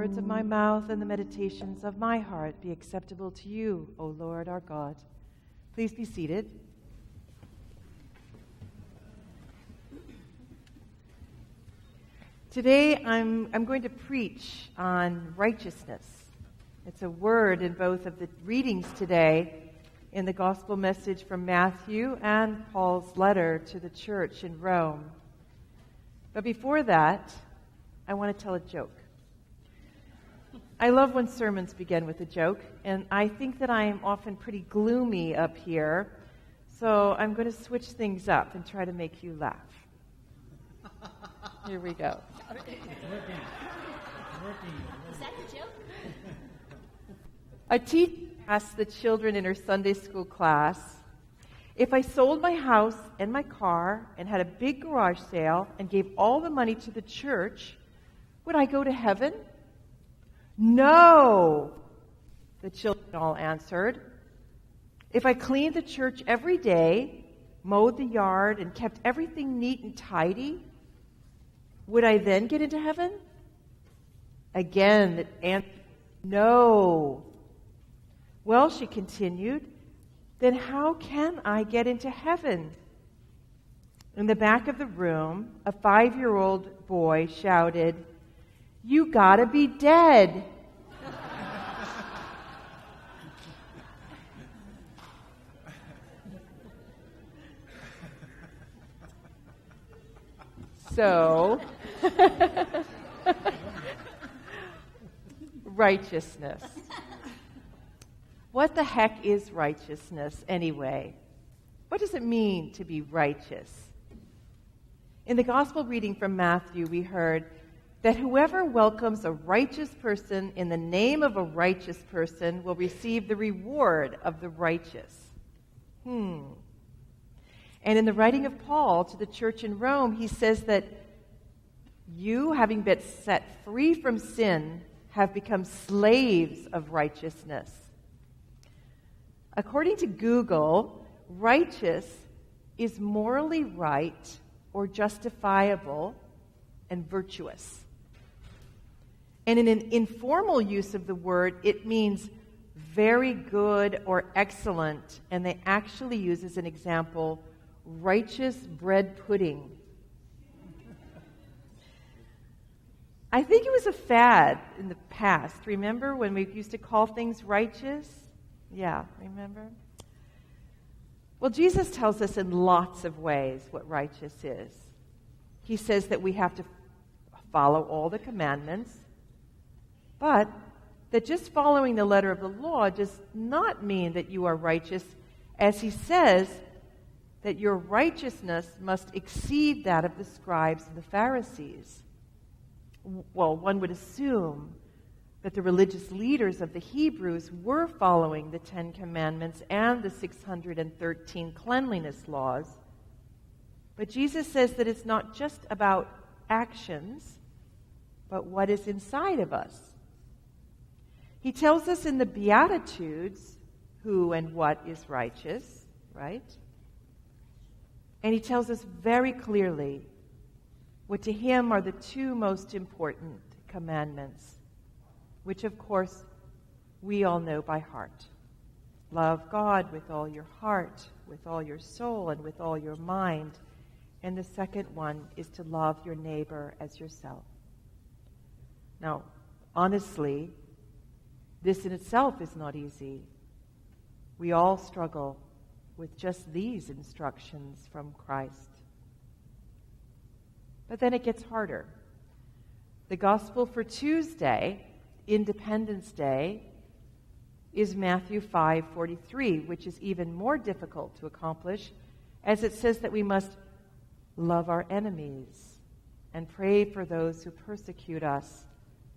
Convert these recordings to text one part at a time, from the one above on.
words of my mouth and the meditations of my heart be acceptable to you, O Lord our God. Please be seated. Today I'm going to preach on righteousness. It's a word in both of the readings today in the gospel message from Matthew and Paul's letter to the church in Rome. But before that, I want to tell a joke. I love when sermons begin with a joke, and I think that I am often pretty gloomy up here, so I'm going to switch things up and try to make you laugh. Here we go. Working. Is that the joke? A teacher asked the children in her Sunday school class, if I sold my house and my car and had a big garage sale and gave all the money to the church, would I go to heaven? No, the children all answered. If I cleaned the church every day, mowed the yard, and kept everything neat and tidy, would I then get into heaven? Again, the answer, no. Well, she continued, then how can I get into heaven? In the back of the room, a 5-year-old boy shouted, you gotta be dead. So, righteousness. What the heck is righteousness anyway? What does it mean to be righteous? In the gospel reading from Matthew, we heard that whoever welcomes a righteous person in the name of a righteous person will receive the reward of the righteous. And in the writing of Paul to the church in Rome, he says that you, having been set free from sin, have become slaves of righteousness. According to Google, righteous is morally right or justifiable and virtuous. And in an informal use of the word, it means very good or excellent, and they actually use as an example righteous bread pudding. I think it was a fad in the past. Remember when we used to call things righteous? Yeah, remember? Well, Jesus tells us in lots of ways what righteous is. He says that we have to follow all the commandments, but that just following the letter of the law does not mean that you are righteous, as he says that your righteousness must exceed that of the scribes and the Pharisees. Well, one would assume that the religious leaders of the Hebrews were following the 10 Commandments and the 613 cleanliness laws. But Jesus says that it's not just about actions, but what is inside of us. He tells us in the Beatitudes who and what is righteous, right? And he tells us very clearly what to him are the 2 most important commandments, which of course we all know by heart. Love God with all your heart, with all your soul, and with all your mind. And the second one is to love your neighbor as yourself. Now, honestly, this in itself is not easy. We all struggle with just these instructions from Christ. But then it gets harder. The gospel for Tuesday, Independence Day, is Matthew 5:43, which is even more difficult to accomplish, as it says that we must love our enemies and pray for those who persecute us,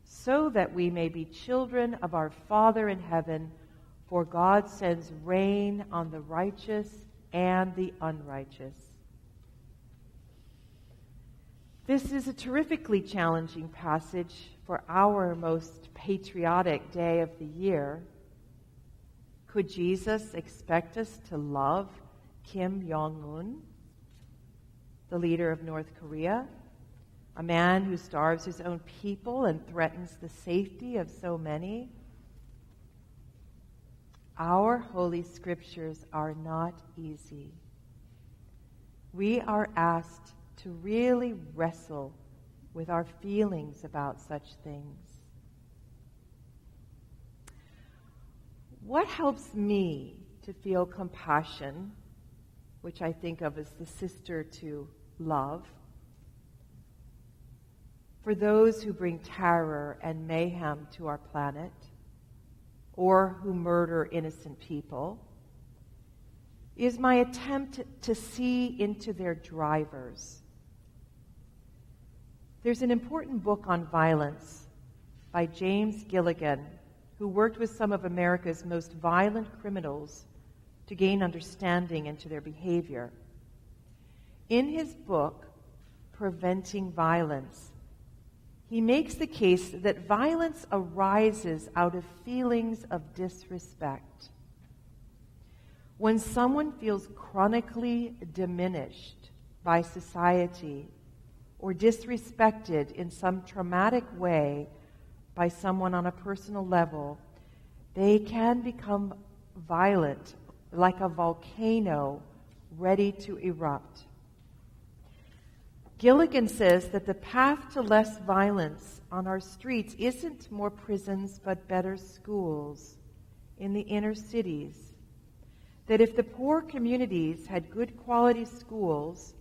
so that we may be children of our Father in heaven, for God sends rain on the righteous and the unrighteous. This is a terrifically challenging passage for our most patriotic day of the year. Could Jesus expect us to love Kim Jong-un, the leader of North Korea, a man who starves his own people and threatens the safety of so many. Our Holy Scriptures are not easy. We are asked to really wrestle with our feelings about such things. What helps me to feel compassion, which I think of as the sister to love, for those who bring terror and mayhem to our planet, or who murder innocent people, is my attempt to see into their drivers. There's an important book on violence by James Gilligan, who worked with some of America's most violent criminals to gain understanding into their behavior. In his book, Preventing Violence, he makes the case that violence arises out of feelings of disrespect. When someone feels chronically diminished by society or disrespected in some traumatic way by someone on a personal level, they can become violent, like a volcano ready to erupt. Gilligan says that the path to less violence on our streets isn't more prisons but better schools in the inner cities. That if the poor communities had good quality schools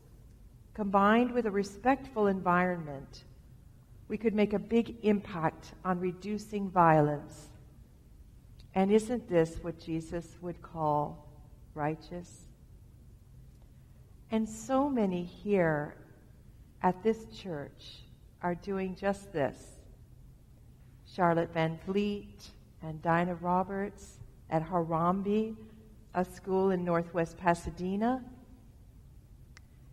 combined with a respectful environment, we could make a big impact on reducing violence. And isn't this what Jesus would call righteous? And so many here at this church are doing just this. Charlotte Van Vliet and Dinah Roberts at Harambee, a school in northwest Pasadena,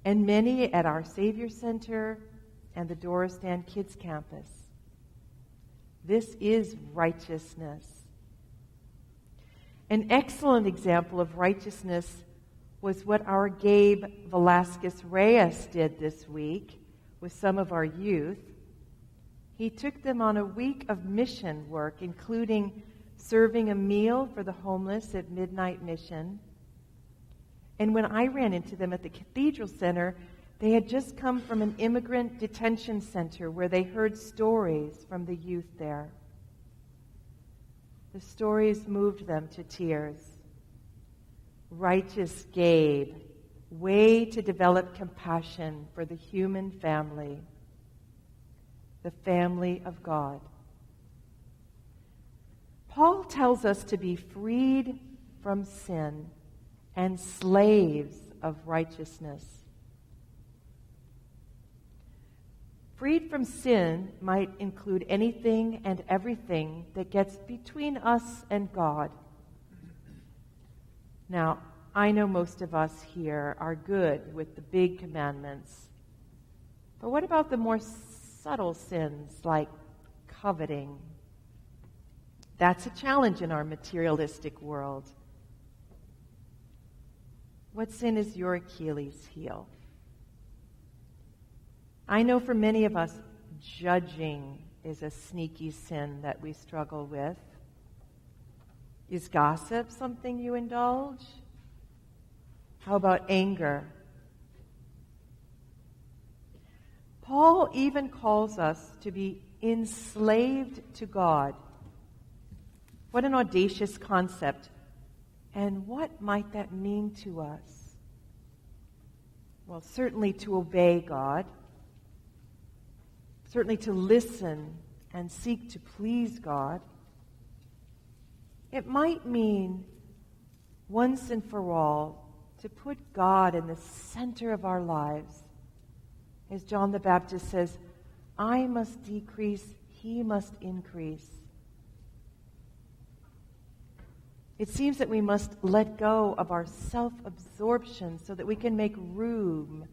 and many at our Saviour Center and the Dorris Dann Kids Campus. This is righteousness. An excellent example of righteousness was what our Gabe Velasquez Reyes did this week with some of our youth. He took them on a week of mission work, including serving a meal for the homeless at Midnight Mission. And when I ran into them at the Cathedral Center, they had just come from an immigrant detention center where they heard stories from the youth there. The stories moved them to tears. Righteous Gabe, way to develop compassion for the human family, the family of God. Paul tells us to be freed from sin and slaves of righteousness. Freed from sin might include anything and everything that gets between us and God. Now, I know most of us here are good with the big commandments. But what about the more subtle sins like coveting? That's a challenge in our materialistic world. What sin is your Achilles heel? I know for many of us, judging is a sneaky sin that we struggle with. Is gossip something you indulge? How about anger? Paul even calls us to be enslaved to God. What an audacious concept. And what might that mean to us? Well, certainly to obey God. Certainly to listen and seek to please God. It might mean, once and for all, to put God in the center of our lives. As John the Baptist says, I must decrease, he must increase. It seems that we must let go of our self-absorption so that we can make room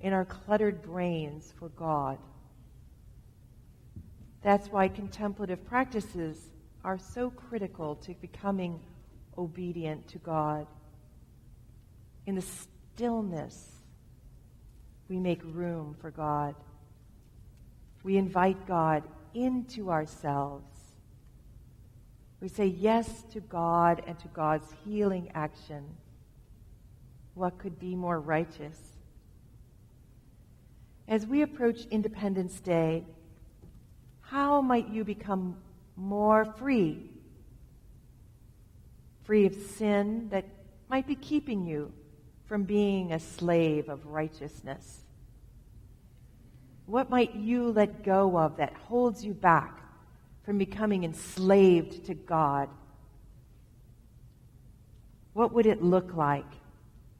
in our cluttered brains for God. That's why contemplative practices are so critical to becoming obedient to God. In the stillness, we make room for God. We invite God into ourselves. We say yes to God and to God's healing action. What could be more righteous? As we approach Independence Day, how might you become more free? Free of sin that might be keeping you from being a slave of righteousness? What might you let go of that holds you back from becoming enslaved to God? What would it look like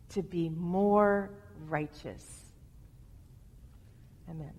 to be more righteous? Amen.